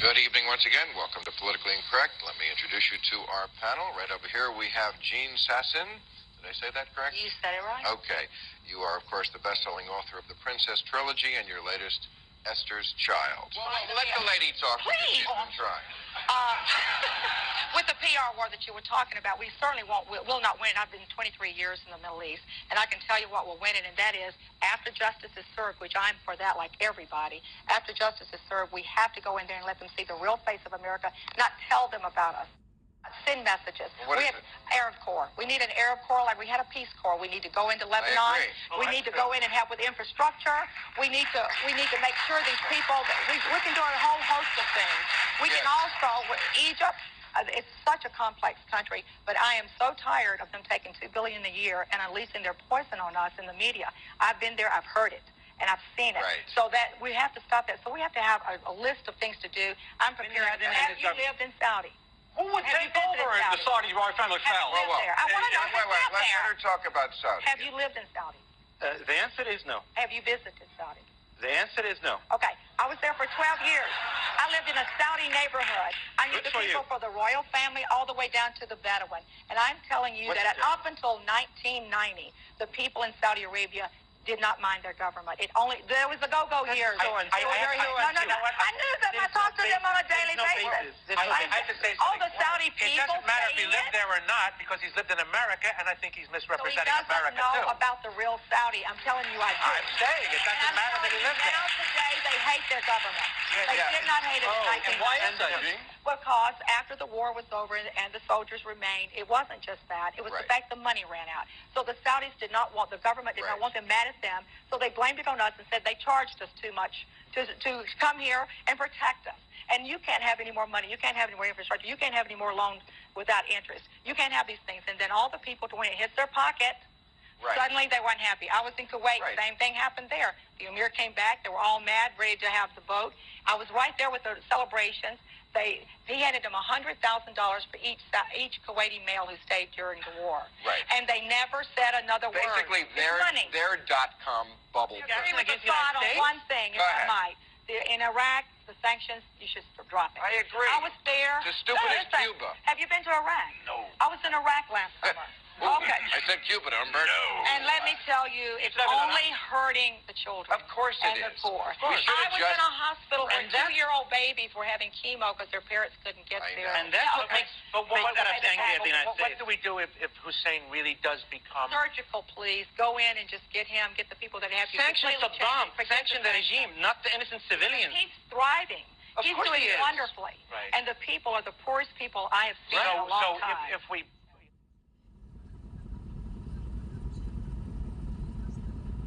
Good evening once again. Welcome to Politically Incorrect. Let me introduce you to our panel. Right over here we have Jean Sasson. Did I say that correct? You said it right. Okay. You are, of course, the best-selling author of the Princess Trilogy and your latest, Esther's Child. Well, let the lady talk. Please. She's been trying. With the PR war that you were talking about, we certainly will not win. I've been 23 years in the Middle East, and I can tell you what will win it, and that is after justice is served, which I'm for that like everybody. After justice is served, we have to go in there and let them see the real face of America, not tell them about us. Send messages. What we is have it? Arab Corps. We need an Arab Corps like we had a Peace Corps. We need to go into Lebanon. We need to go in and help with infrastructure. We need to make sure these people we can do a whole host of things. We can also with Egypt. It's such a complex country, but I am so tired of them taking $2 billion a year and unleashing their poison on us in the media. I've been there. I've heard it. And I've seen it. Right. So that we have to stop that. So we have to have a list of things to do. I'm prepared. Have you lived in Saudi? Who would take over if the Saudi royal family fell? I want to know if you lived Let there. her talk about Saudi. Have you lived in Saudi? The answer is no. Have you visited Saudi? The answer is no. Okay. I was there for 12 years. I lived in a Saudi neighborhood. I knew Good the for people you. for the royal family all the way down to the Bedouin. And I'm telling you What's that the up until 1990, the people in Saudi Arabia did not mind their government. There was the go-go years. I No. I knew them. I talked to them on a daily basis. I have to say All something. the Saudi It people doesn't matter if he saying lived it. there or not, because he's lived in America, and I think he's So he misrepresenting doesn't America know too. about the real Saudi. I'm telling you, I do. I'm saying it doesn't matter that he lived Now there. today, they hate their government. They Yeah. did not hate it in and why is 1990. that, Jean? Because after the war was over and the soldiers remained, it wasn't just that. It was the Right. fact the money ran out. So the Saudis did not want, the government did not want them mad at them, so they blamed it on us and said they charged us too much to come here and protect us. And you can't have any more money. You can't have any more infrastructure. You can't have any more loans without interest. You can't have these things. And then all the people, when it hits their pocket, Right. suddenly they weren't happy. I was in Kuwait. Right. Same thing happened there. The Emir came back. They were all mad, ready to have the boat. I was right there with the celebrations. He handed them $100,000 for each Kuwaiti male who stayed during the war. Right. And they never said another word. Basically, It's money. their dot-com bubble. I agree with against the Assad United on States? one thing, if Go I ahead. might. In Iraq, the sanctions, you should drop it. I agree. I was there. It's as stupid as Listen, Cuba. Have you been to Iraq? No. I was in Iraq last summer. Okay. I said Cuba, Umberto. And let me tell you, it's never done only hurting the children. Of course it and is. the poor. We should I have was just- in a hospital Right. and 2-year-old babies were having chemo because their parents couldn't get I there. know. And that's what Okay. makes that us angry at the United What States. do we do if Hussein really does become... Surgical, please. Go in and just get the people that have you. Sanction completely Saddam, change, forget sanction the regime, not the innocent civilians. He's thriving. Of He's course doing he is. wonderfully. Right. And the people are the poorest people I have seen in a long time. if we